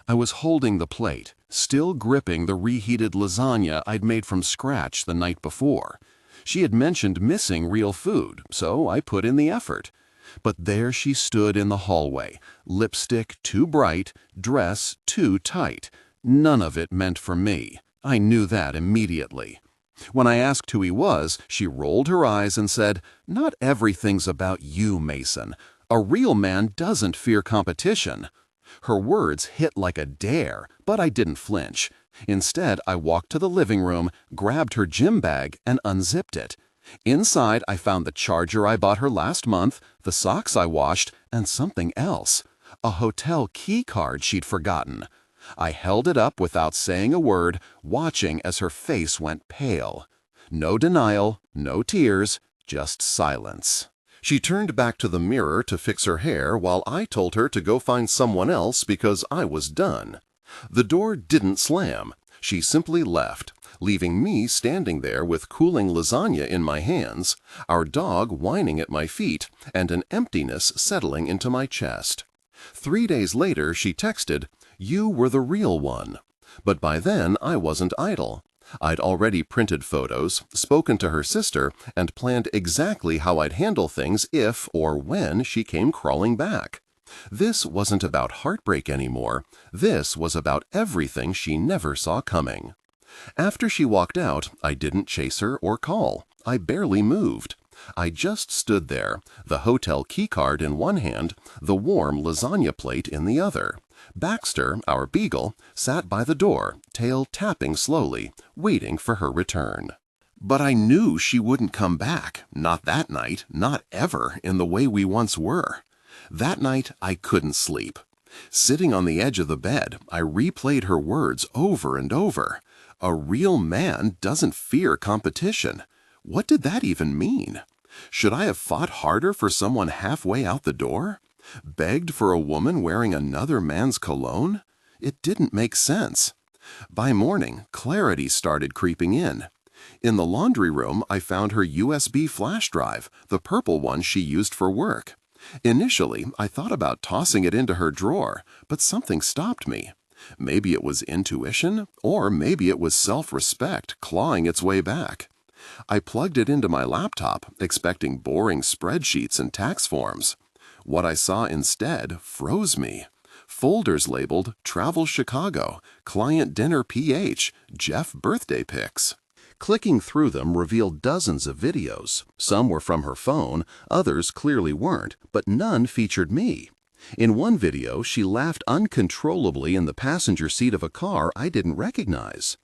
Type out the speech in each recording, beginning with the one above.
I was holding the plate, still gripping the reheated lasagna I'd made from scratch the night before. She had mentioned missing real food, so I put in the effort. But there she stood in the hallway, lipstick too bright, dress too tight. None of it meant for me. I knew that immediately. When I asked who he was, she rolled her eyes and said, "Not everything's about you, Mason. A real man doesn't fear competition." Her words hit like a dare, but I didn't flinch. Instead, I walked to the living room, grabbed her gym bag, and unzipped it. Inside, I found the charger I bought her last month, the socks I washed, and something else. A hotel key card she'd forgotten. I held it up without saying a word, watching as her face went pale. No denial, no tears, just silence. She turned back to the mirror to fix her hair while I told her to go find someone else because I was done. The door didn't slam. She simply left, leaving me standing there with cooling lasagna in my hands, our dog whining at my feet, and an emptiness settling into my chest. 3 days later, she texted, "You were the real one." But by then, I wasn't idle. I'd already printed photos, spoken to her sister, and planned exactly how I'd handle things if or when she came crawling back. This wasn't about heartbreak anymore. This was about everything she never saw coming. After she walked out, I didn't chase her or call. I barely moved. I just stood there, the hotel keycard in one hand, the warm lasagna plate in the other. Baxter, our beagle, sat by the door, tail tapping slowly, waiting for her return. But I knew she wouldn't come back, not that night, not ever, in the way we once were. That night, I couldn't sleep. Sitting on the edge of the bed, I replayed her words over and over. A real man doesn't fear competition. What did that even mean? Should I have fought harder for someone halfway out the door? Begged for a woman wearing another man's cologne? It didn't make sense. By morning, clarity started creeping in. In the laundry room, I found her USB flash drive, the purple one she used for work. Initially, I thought about tossing it into her drawer, but something stopped me. Maybe it was intuition, or maybe it was self-respect clawing its way back. I plugged it into my laptop, expecting boring spreadsheets and tax forms. What I saw instead froze me. Folders labeled Travel Chicago, Client Dinner PH, Jeff birthday pics. Clicking through them revealed dozens of videos. Some were from her phone, others clearly weren't, but none featured me. In one video, she laughed uncontrollably in the passenger seat of a car I didn't recognize.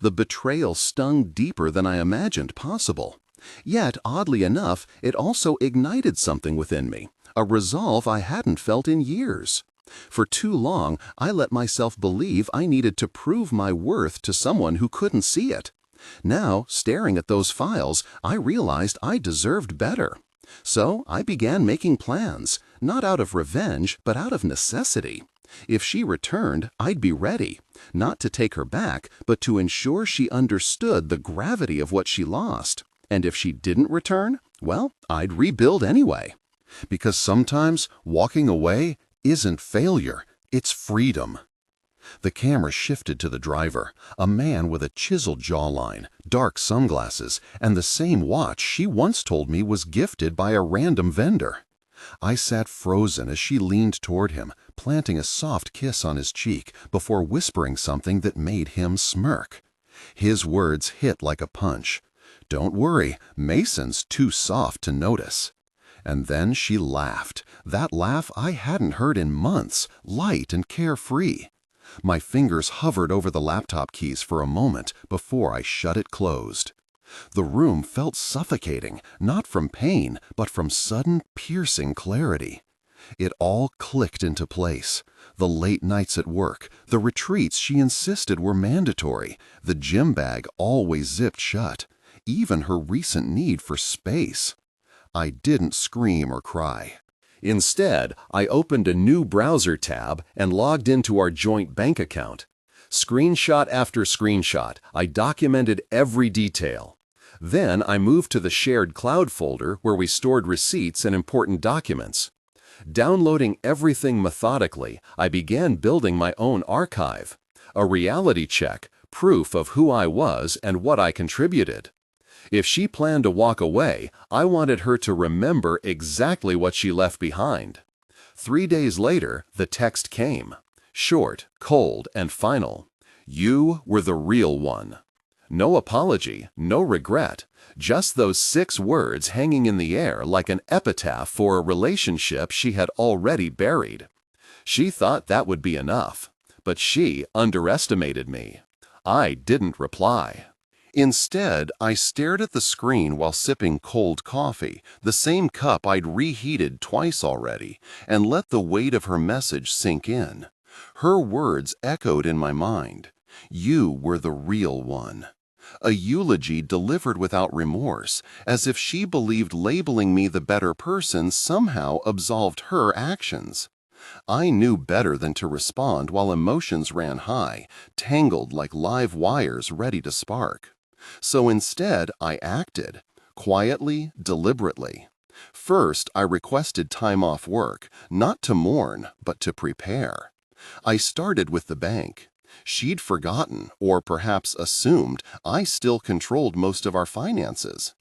The betrayal stung deeper than I imagined possible. Yet, oddly enough, it also ignited something within me, a resolve I hadn't felt in years. For too long, I let myself believe I needed to prove my worth to someone who couldn't see it. Now, staring at those files, I realized I deserved better. So I began making plans, not out of revenge, but out of necessity. If she returned, I'd be ready, not to take her back, but to ensure she understood the gravity of what she lost. And if she didn't return, well, I'd rebuild anyway. Because sometimes walking away isn't failure, it's freedom. The camera shifted to the driver, a man with a chiseled jawline, dark sunglasses, and the same watch she once told me was gifted by a random vendor. I sat frozen as she leaned toward him, planting a soft kiss on his cheek before whispering something that made him smirk. His words hit like a punch. "Don't worry, Mason's too soft to notice." And then she laughed, that laugh I hadn't heard in months, light and carefree. My fingers hovered over the laptop keys for a moment before I shut it closed. The room felt suffocating, not from pain, but from sudden, piercing clarity. It all clicked into place. The late nights at work, the retreats she insisted were mandatory, the gym bag always zipped shut, even her recent need for space. I didn't scream or cry. Instead, I opened a new browser tab and logged into our joint bank account. Screenshot after screenshot, I documented every detail. Then I moved to the shared cloud folder where we stored receipts and important documents. Downloading everything methodically, I began building my own archive. A reality check, proof of who I was and what I contributed. If she planned to walk away, I wanted her to remember exactly what she left behind. 3 days later, the text came. Short, cold, and final. You were the real one. No apology, no regret, just those 6 words hanging in the air like an epitaph for a relationship she had already buried. She thought that would be enough, but she underestimated me. I didn't reply. Instead, I stared at the screen while sipping cold coffee, the same cup I'd reheated twice already, and let the weight of her message sink in. Her words echoed in my mind. You were the real one. A eulogy delivered without remorse, as if she believed labeling me the better person somehow absolved her actions. I knew better than to respond while emotions ran high, tangled like live wires ready to spark. So instead, I acted, quietly, deliberately. First, I requested time off work, not to mourn, but to prepare. I started with the bank. She'd forgotten, or perhaps assumed, I still controlled most of our finances.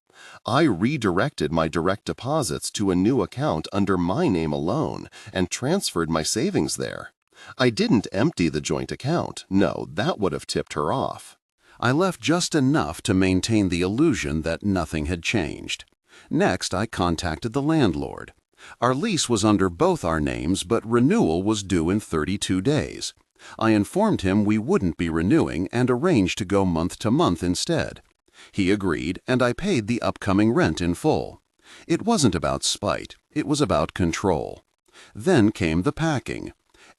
I redirected my direct deposits to a new account under my name alone and transferred my savings there. I didn't empty the joint account. No, that would have tipped her off. I left just enough to maintain the illusion that nothing had changed. Next, I contacted the landlord. Our lease was under both our names, but renewal was due in 32 days. I informed him we wouldn't be renewing and arranged to go month to month instead. He agreed, and I paid the upcoming rent in full. It wasn't about spite, it was about control. Then came the packing.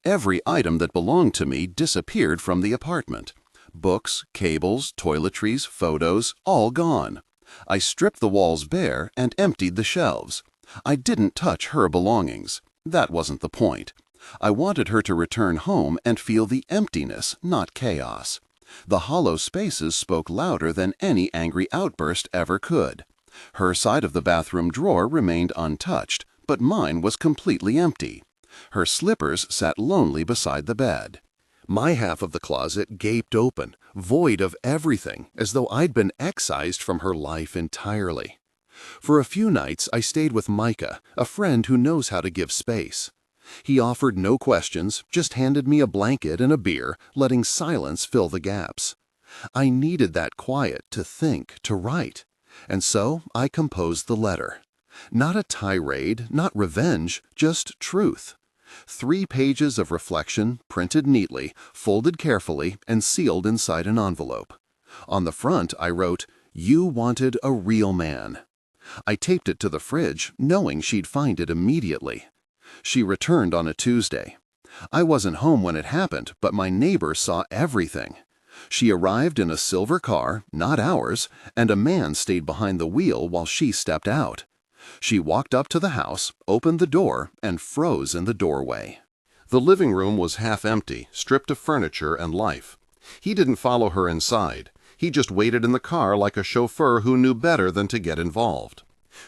Every item that belonged to me disappeared from the apartment. Books, cables, toiletries, photos, all gone. I stripped the walls bare and emptied the shelves. I didn't touch her belongings. That wasn't the point. I wanted her to return home and feel the emptiness, not chaos. The hollow spaces spoke louder than any angry outburst ever could. Her side of the bathroom drawer remained untouched, but mine was completely empty. Her slippers sat lonely beside the bed. My half of the closet gaped open, void of everything, as though I'd been excised from her life entirely. For a few nights, I stayed with Micah, a friend who knows how to give space. He offered no questions, just handed me a blanket and a beer, letting silence fill the gaps. I needed that quiet to think, to write. And so I composed the letter. Not a tirade, not revenge, just truth. 3 pages of reflection, printed neatly, folded carefully, and sealed inside an envelope. On the front, I wrote, "You wanted a real man." I taped it to the fridge, knowing she'd find it immediately. She returned on a Tuesday. I wasn't home when it happened, but my neighbor saw everything. She arrived in a silver car, not ours, and a man stayed behind the wheel while she stepped out. She walked up to the house, opened the door, and froze in the doorway. The living room was half empty, stripped of furniture and life. He didn't follow her inside. He just waited in the car like a chauffeur who knew better than to get involved.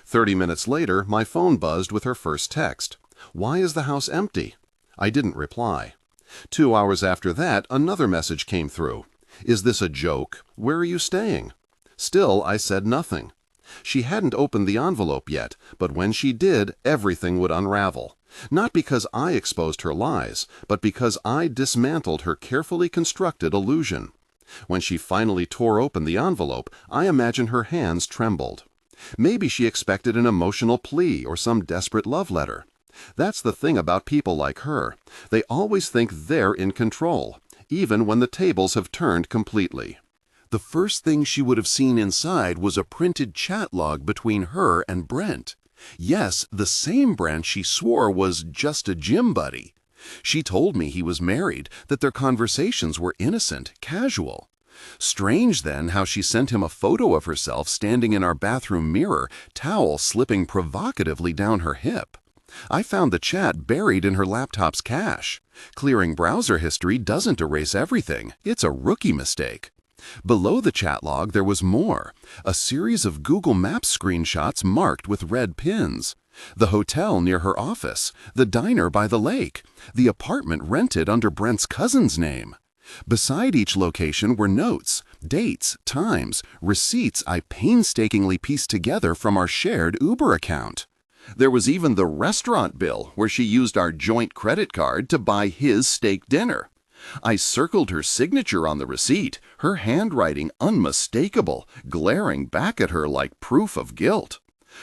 30 minutes later, my phone buzzed with her first text. "Why is the house empty?" I didn't reply. 2 hours after that, another message came through. "Is this a joke? Where are you staying?" Still, I said nothing. She hadn't opened the envelope yet, but when she did, everything would unravel. Not because I exposed her lies, but because I dismantled her carefully constructed illusion. When she finally tore open the envelope, I imagine her hands trembled. Maybe she expected an emotional plea or some desperate love letter. That's the thing about people like her. They always think they're in control, even when the tables have turned completely. The first thing she would have seen inside was a printed chat log between her and Brent. Yes, the same Brent she swore was just a gym buddy. She told me he was married, that their conversations were innocent, casual. Strange, then, how she sent him a photo of herself standing in our bathroom mirror, towel slipping provocatively down her hip. I found the chat buried in her laptop's cache. Clearing browser history doesn't erase everything. It's a rookie mistake. Below the chat log there was more, a series of Google Maps screenshots marked with red pins. The hotel near her office, the diner by the lake, the apartment rented under Brent's cousin's name. Beside each location were notes, dates, times, receipts I painstakingly pieced together from our shared Uber account. There was even the restaurant bill where she used our joint credit card to buy his steak dinner. I circled her signature on the receipt, her handwriting unmistakable, glaring back at her like proof of guilt.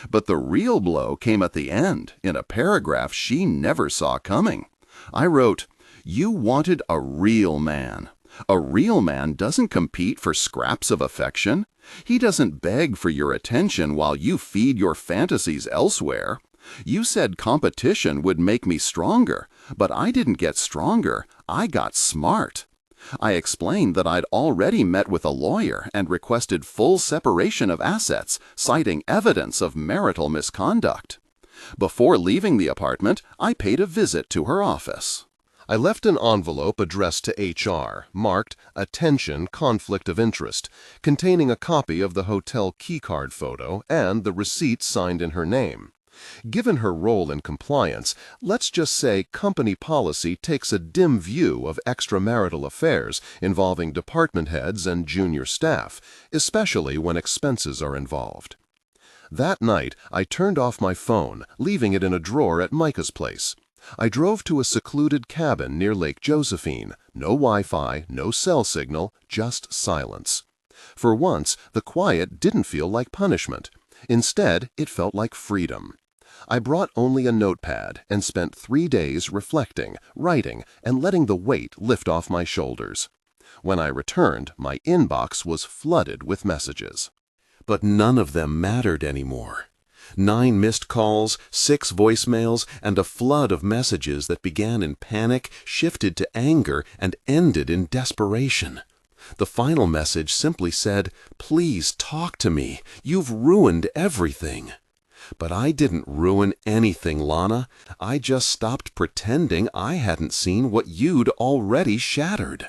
But the real blow came at the end, in a paragraph she never saw coming. I wrote, "You wanted a real man. A real man doesn't compete for scraps of affection. He doesn't beg for your attention while you feed your fantasies elsewhere. You said competition would make me stronger, but I didn't get stronger, I got smart." I explained that I'd already met with a lawyer and requested full separation of assets, citing evidence of marital misconduct. Before leaving the apartment, I paid a visit to her office. I left an envelope addressed to HR, marked "Attention Conflict of Interest," containing a copy of the hotel keycard photo and the receipt signed in her name. Given her role in compliance, let's just say company policy takes a dim view of extramarital affairs involving department heads and junior staff, especially when expenses are involved. That night, I turned off my phone, leaving it in a drawer at Micah's place. I drove to a secluded cabin near Lake Josephine. No Wi-Fi, no cell signal, just silence. For once, the quiet didn't feel like punishment. Instead, it felt like freedom. I brought only a notepad and spent 3 days reflecting, writing, and letting the weight lift off my shoulders. When I returned, my inbox was flooded with messages. But none of them mattered anymore. 9 missed calls, 6 voicemails, and a flood of messages that began in panic, shifted to anger, and ended in desperation. The final message simply said, "Please talk to me. You've ruined everything." But I didn't ruin anything, Lana. I just stopped pretending I hadn't seen what you'd already shattered.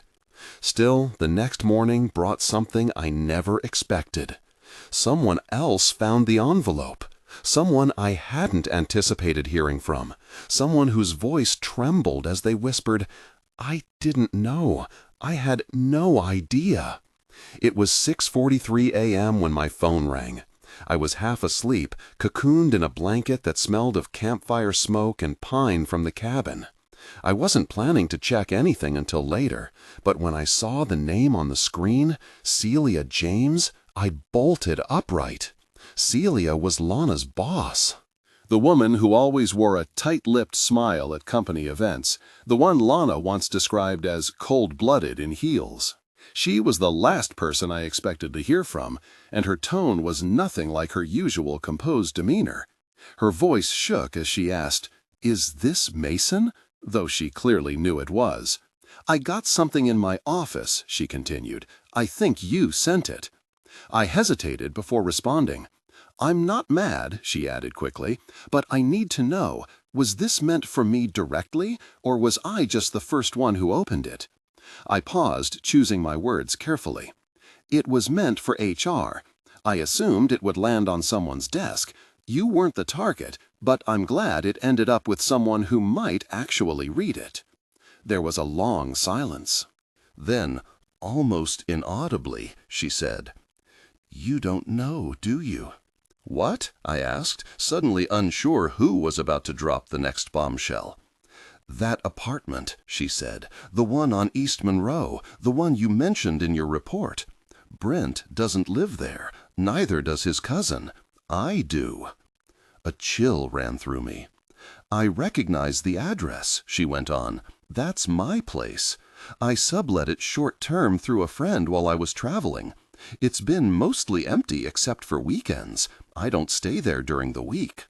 Still, the next morning brought something I never expected. Someone else found the envelope. Someone I hadn't anticipated hearing from. Someone whose voice trembled as they whispered, "I didn't know. I had no idea." It was 6:43 a.m. when my phone rang. I was half asleep, cocooned in a blanket that smelled of campfire smoke and pine from the cabin. I wasn't planning to check anything until later, but when I saw the name on the screen, Celia James, I bolted upright. Celia was Lana's boss. The woman who always wore a tight-lipped smile at company events, the one Lana once described as cold-blooded in heels. She was the last person I expected to hear from, and her tone was nothing like her usual composed demeanor. Her voice shook as she asked, "Is this Mason?" though she clearly knew it was. "I got something in my office," she continued. "I think you sent it." I hesitated before responding. "I'm not mad," she added quickly, "but I need to know, was this meant for me directly, or was I just the first one who opened it?" I paused, choosing my words carefully. "It was meant for HR. I assumed it would land on someone's desk. You weren't the target, but I'm glad it ended up with someone who might actually read it." There was a long silence. Then, almost inaudibly, she said, "You don't know, do you?" "What?" I asked, suddenly unsure who was about to drop the next bombshell. "That apartment," she said, "the one on East Monroe, the one you mentioned in your report. Brent doesn't live there, neither does his cousin. I do." A chill ran through me. "I recognize the address," she went on. "That's my place. I sublet it short-term through a friend while I was traveling. It's been mostly empty except for weekends. I don't stay there during the week."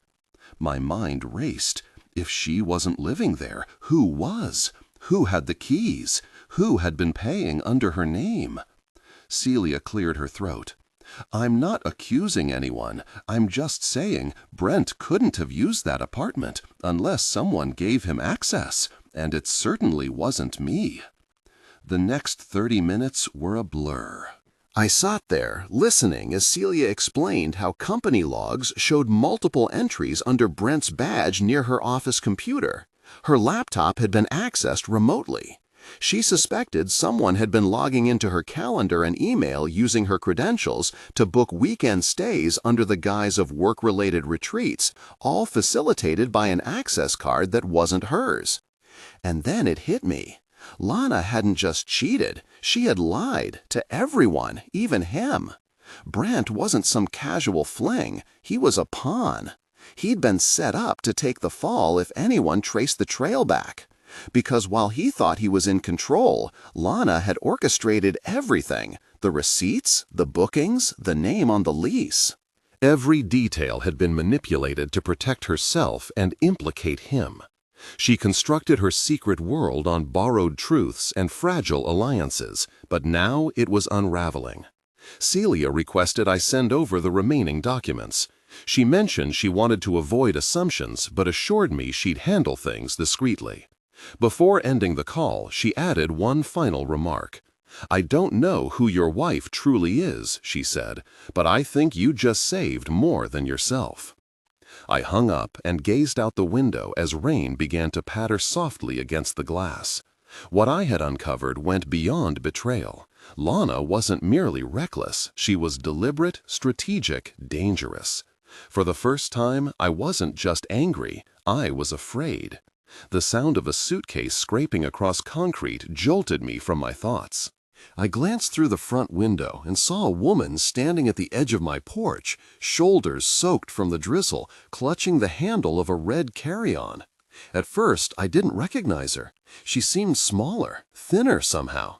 My mind raced. If she wasn't living there, who was? Who had the keys? Who had been paying under her name? Celia cleared her throat. "I'm not accusing anyone. I'm just saying Brent couldn't have used that apartment unless someone gave him access, and it certainly wasn't me." The next 30 minutes were a blur. I sat there, listening as Celia explained how company logs showed multiple entries under Brent's badge near her office computer. Her laptop had been accessed remotely. She suspected someone had been logging into her calendar and email using her credentials to book weekend stays under the guise of work-related retreats, all facilitated by an access card that wasn't hers. And then it hit me. Lana hadn't just cheated, she had lied to everyone, even him. Brent wasn't some casual fling, he was a pawn. He'd been set up to take the fall if anyone traced the trail back. Because while he thought he was in control, Lana had orchestrated everything: the receipts, the bookings, the name on the lease. Every detail had been manipulated to protect herself and implicate him. She constructed her secret world on borrowed truths and fragile alliances, but now it was unraveling. Celia requested I send over the remaining documents. She mentioned she wanted to avoid assumptions, but assured me she'd handle things discreetly. Before ending the call, she added one final remark. "I don't know who your wife truly is," she said, "but I think you just saved more than yourself." I hung up and gazed out the window as rain began to patter softly against the glass. What I had uncovered went beyond betrayal. Lana wasn't merely reckless, she was deliberate, strategic, dangerous. For the first time, I wasn't just angry, I was afraid. The sound of a suitcase scraping across concrete jolted me from my thoughts. I glanced through the front window and saw a woman standing at the edge of my porch, shoulders soaked from the drizzle, clutching the handle of a red carry-on. At first, I didn't recognize her. She seemed smaller, thinner somehow.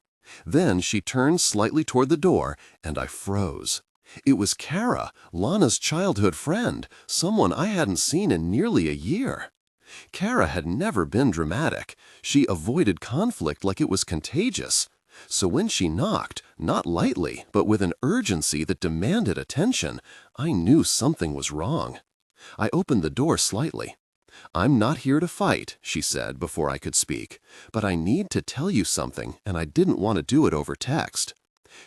Then she turned slightly toward the door, and I froze. It was Kara, Lana's childhood friend, someone I hadn't seen in nearly a year. Kara had never been dramatic. She avoided conflict like it was contagious. So when she knocked, not lightly, but with an urgency that demanded attention, I knew something was wrong. I opened the door slightly. "I'm not here to fight," she said before I could speak, "but I need to tell you something, and I didn't want to do it over text."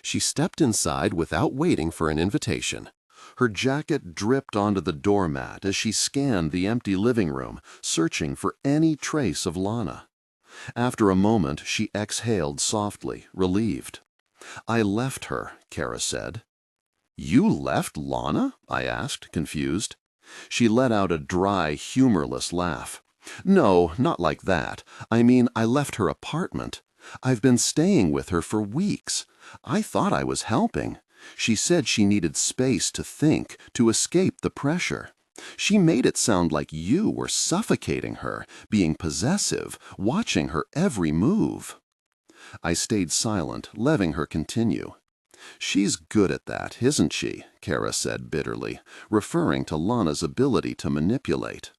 She stepped inside without waiting for an invitation. Her jacket dripped onto the doormat as she scanned the empty living room, searching for any trace of Lana. After a moment, she exhaled softly, relieved. "I left her," Kara said. "You left Lana?" I asked, confused. She let out a dry, humorless laugh. "No, not like that. I mean, I left her apartment. I've been staying with her for weeks. I thought I was helping. She said she needed space to think, to escape the pressure. She made it sound like you were suffocating her, being possessive, watching her every move." I stayed silent, letting her continue. "She's good at that, isn't she?" Kara said bitterly, referring to Lana's ability to manipulate.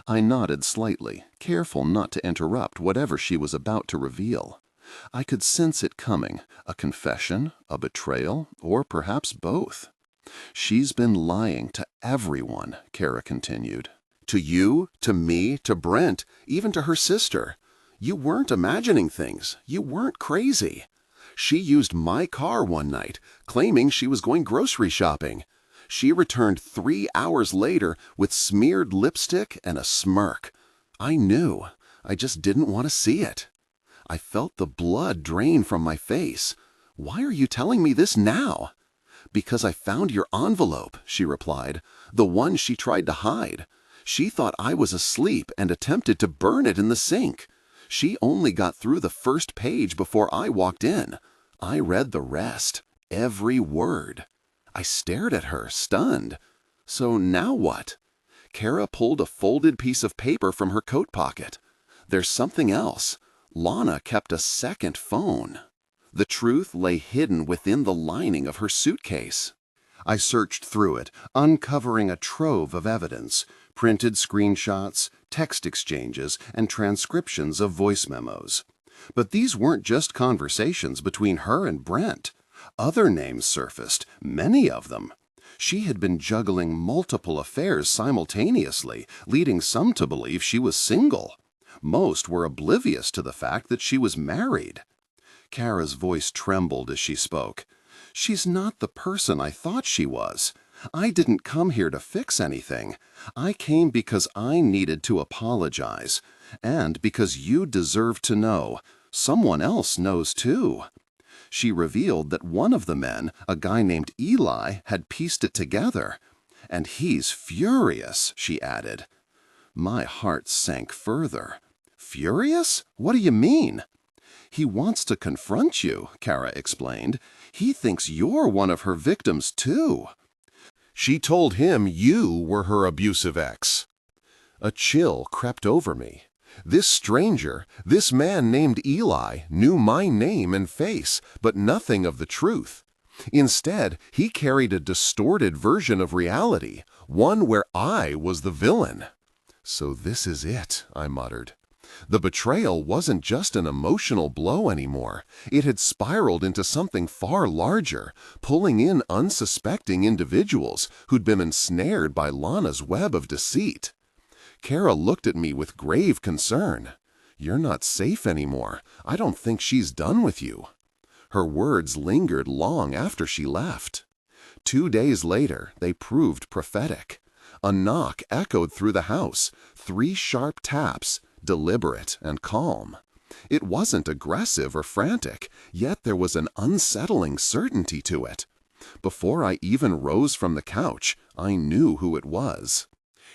I nodded slightly, careful not to interrupt whatever she was about to reveal. I could sense it coming, a confession, a betrayal, or perhaps both. "She's been lying to everyone," Kara continued. "To you, to me, to Brent, even to her sister. You weren't imagining things. You weren't crazy. She used my car one night, claiming she was going grocery shopping. She returned 3 hours later with smeared lipstick and a smirk. I knew. I just didn't want to see it. I felt the blood drain from my face. Why are you telling me this now?" "Because I found your envelope," she replied, "the one she tried to hide. She thought I was asleep and attempted to burn it in the sink. She only got through the first page before I walked in. I read the rest, every word." I stared at her, stunned. "So now what?" Kara pulled a folded piece of paper from her coat pocket. "There's something else. Lana kept a second phone." The truth lay hidden within the lining of her suitcase. I searched through it, uncovering a trove of evidence: printed screenshots, text exchanges, and transcriptions of voice memos. But these weren't just conversations between her and Brent. Other names surfaced, many of them. She had been juggling multiple affairs simultaneously, leading some to believe she was single. Most were oblivious to the fact that she was married. Kara's voice trembled as she spoke. She's not the person I thought she was. I didn't come here to fix anything. I came because I needed to apologize, and because you deserve to know. Someone else knows too." She revealed that one of the men, a guy named Eli, had pieced it together. "And he's furious," she added. My heart sank further. "Furious? What do you mean?" "He wants to confront you," Kara explained. "He thinks you're one of her victims, too." She told him you were her abusive ex. A chill crept over me. This stranger, this man named Eli, knew my name and face, but nothing of the truth. Instead, he carried a distorted version of reality, one where I was the villain. "So this is it," I muttered. The betrayal wasn't just an emotional blow anymore. It had spiraled into something far larger, pulling in unsuspecting individuals who'd been ensnared by Lana's web of deceit. Kara looked at me with grave concern. "You're not safe anymore. I don't think she's done with you." Her words lingered long after she left. 2 days later, they proved prophetic. A knock echoed through the house, 3 sharp taps, deliberate and calm. It wasn't aggressive or frantic, yet there was an unsettling certainty to it. Before I even rose from the couch, I knew who it was.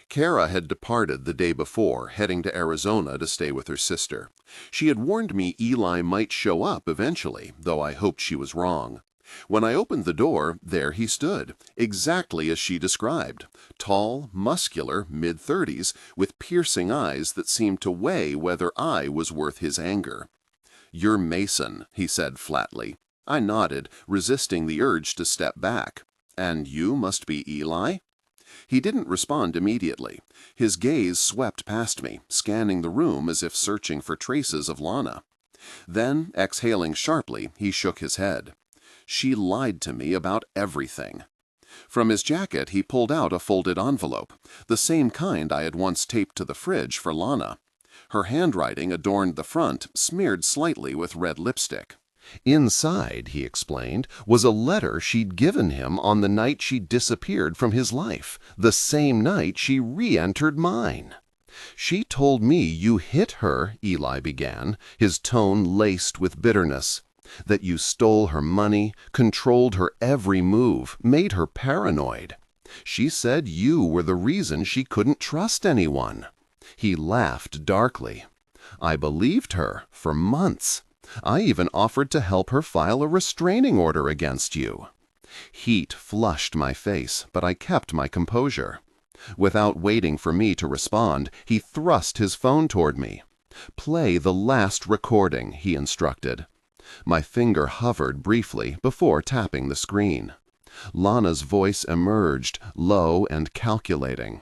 Kara had departed the day before, heading to Arizona to stay with her sister. She had warned me Eli might show up eventually, though I hoped she was wrong. When I opened the door, there he stood, exactly as she described. Tall, muscular, mid-30s, with piercing eyes that seemed to weigh whether I was worth his anger. "You're Mason," he said flatly. I nodded, resisting the urge to step back. "And you must be Eli?" He didn't respond immediately. His gaze swept past me, scanning the room as if searching for traces of Lana. Then, exhaling sharply, he shook his head. "She lied to me about everything." From his jacket he pulled out a folded envelope, the same kind I had once taped to the fridge for Lana. Her handwriting adorned the front, smeared slightly with red lipstick. Inside, he explained, was a letter she'd given him on the night she disappeared from his life, the same night she re-entered mine. "She told me you hit her," Eli began, his tone laced with bitterness. "That you stole her money, controlled her every move, made her paranoid. She said you were the reason she couldn't trust anyone." He laughed darkly. "I believed her for months. I even offered to help her file a restraining order against you." Heat flushed my face, but I kept my composure. Without waiting for me to respond, he thrust his phone toward me. "Play the last recording," he instructed. My finger hovered briefly before tapping the screen. Lana's voice emerged, low and calculating.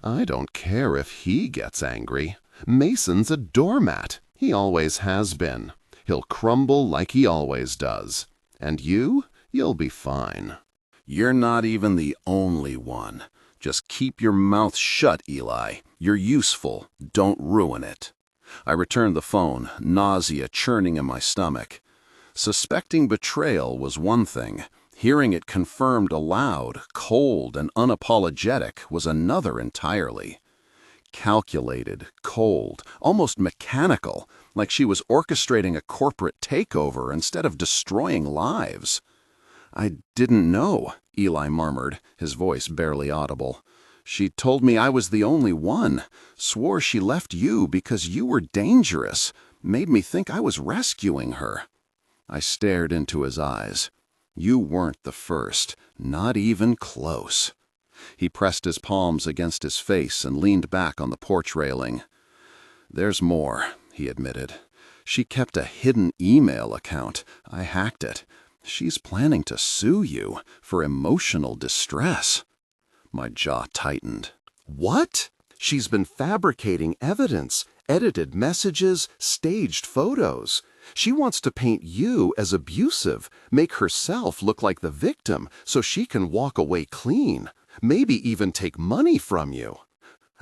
"I don't care if he gets angry. Mason's a doormat. He always has been. He'll crumble like he always does. And you'll be fine. You're not even the only one. Just keep your mouth shut, Eli. You're useful. Don't ruin it." I returned the phone, nausea churning in my stomach. Suspecting betrayal was one thing. Hearing it confirmed aloud, cold and unapologetic, was another entirely. Calculated, cold, almost mechanical, like she was orchestrating a corporate takeover instead of destroying lives. "I didn't know," Eli murmured, his voice barely audible. "She told me I was the only one, swore she left you because you were dangerous, made me think I was rescuing her." I stared into his eyes. "You weren't the first, not even close." He pressed his palms against his face and leaned back on the porch railing. "There's more," he admitted. "She kept a hidden email account. I hacked it. She's planning to sue you for emotional distress." My jaw tightened. "What? She's been fabricating evidence, edited messages, staged photos. She wants to paint you as abusive, make herself look like the victim so she can walk away clean, maybe even take money from you."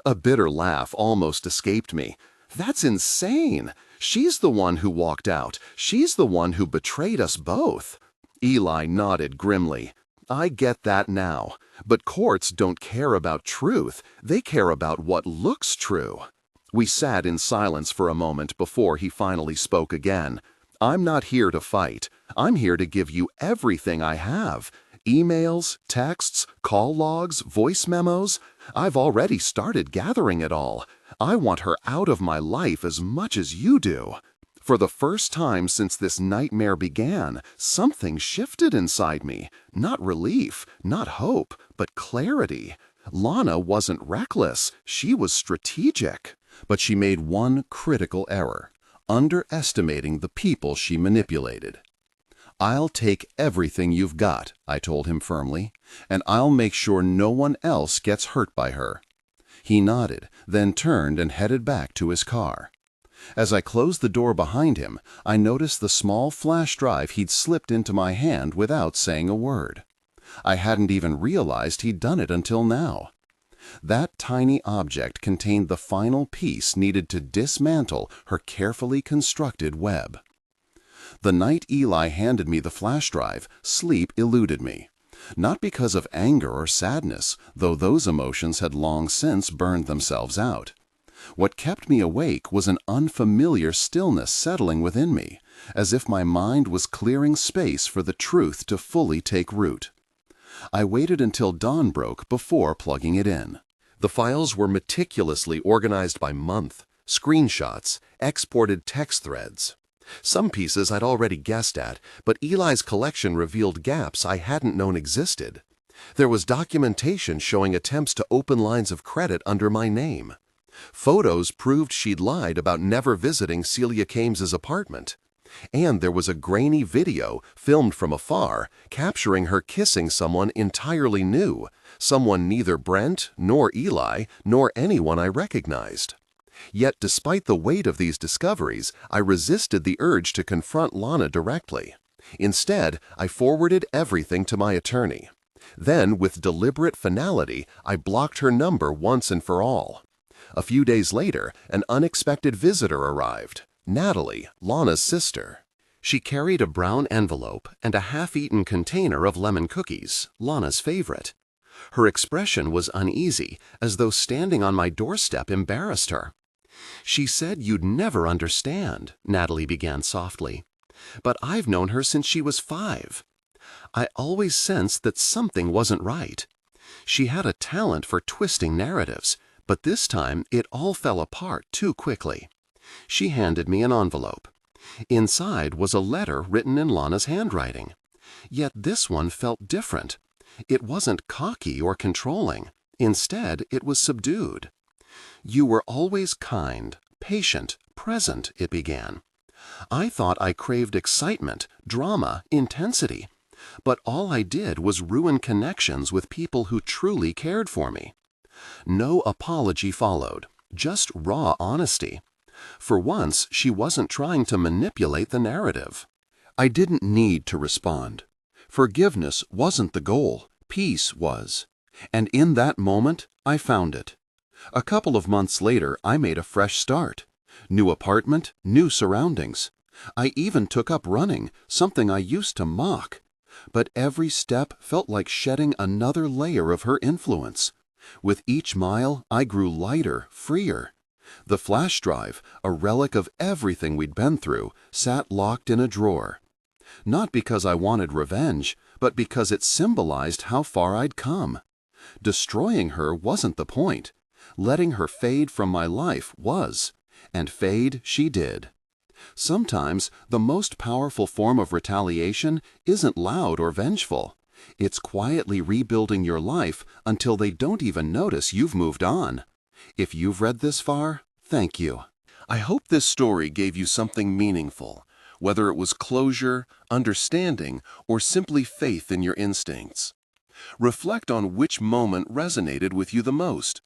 A bitter laugh almost escaped me. "That's insane. She's the one who walked out. She's the one who betrayed us both." Eli nodded grimly. I get that now, but courts don't care about truth, they care about what looks true. We sat in silence for a moment before he finally spoke again. I'm not here to fight. I'm here to give you everything I have. Emails, texts, call logs, voice memos. I've already started gathering it all. I want her out of my life as much as you do. For the first time since this nightmare began, something shifted inside me. Not relief, not hope, but clarity. Lana wasn't reckless, she was strategic. But she made one critical error, underestimating the people she manipulated. I'll take everything you've got, I told him firmly, and I'll make sure no one else gets hurt by her. He nodded, then turned and headed back to his car. As I closed the door behind him, I noticed the small flash drive he'd slipped into my hand without saying a word. I hadn't even realized he'd done it until now. That tiny object contained the final piece needed to dismantle her carefully constructed web. The night Eli handed me the flash drive, sleep eluded me. Not because of anger or sadness, though those emotions had long since burned themselves out. What kept me awake was an unfamiliar stillness settling within me, as if my mind was clearing space for the truth to fully take root. I waited until dawn broke before plugging it in. The files were meticulously organized by month, screenshots, exported text threads. Some pieces I'd already guessed at, but Eli's collection revealed gaps I hadn't known existed. There was documentation showing attempts to open lines of credit under my name. Photos proved she'd lied about never visiting Celia Kames's apartment. And there was a grainy video, filmed from afar, capturing her kissing someone entirely new, someone neither Brent, nor Eli, nor anyone I recognized. Yet despite the weight of these discoveries, I resisted the urge to confront Lana directly. Instead, I forwarded everything to my attorney. Then, with deliberate finality, I blocked her number once and for all. A few days later, an unexpected visitor arrived. Natalie, Lana's sister. She carried a brown envelope and a half-eaten container of lemon cookies, Lana's favorite. Her expression was uneasy, as though standing on my doorstep embarrassed her. "She said you'd never understand," Natalie began softly. "But I've known her since she was 5. I always sensed that something wasn't right. She had a talent for twisting narratives, but this time it all fell apart too quickly." She handed me an envelope. Inside was a letter written in Lana's handwriting. Yet this one felt different. It wasn't cocky or controlling. Instead, it was subdued. "You were always kind, patient, present," it began. "I thought I craved excitement, drama, intensity. But all I did was ruin connections with people who truly cared for me." No apology followed, just raw honesty. For once, she wasn't trying to manipulate the narrative. I didn't need to respond. Forgiveness wasn't the goal, peace was. And in that moment, I found it. A couple of months later, I made a fresh start. New apartment, new surroundings. I even took up running, something I used to mock. But every step felt like shedding another layer of her influence. With each mile, I grew lighter, freer. The flash drive, a relic of everything we'd been through, sat locked in a drawer. Not because I wanted revenge, but because it symbolized how far I'd come. Destroying her wasn't the point. Letting her fade from my life was. And fade she did. Sometimes, the most powerful form of retaliation isn't loud or vengeful. It's quietly rebuilding your life until they don't even notice you've moved on. If you've read this far, thank you. I hope this story gave you something meaningful, whether it was closure, understanding, or simply faith in your instincts. Reflect on which moment resonated with you the most.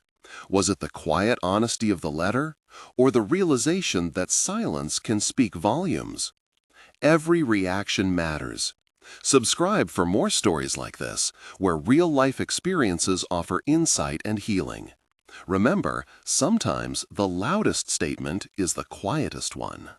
Was it the quiet honesty of the letter, or the realization that silence can speak volumes? Every reaction matters. Subscribe for more stories like this, where real-life experiences offer insight and healing. Remember, sometimes the loudest statement is the quietest one.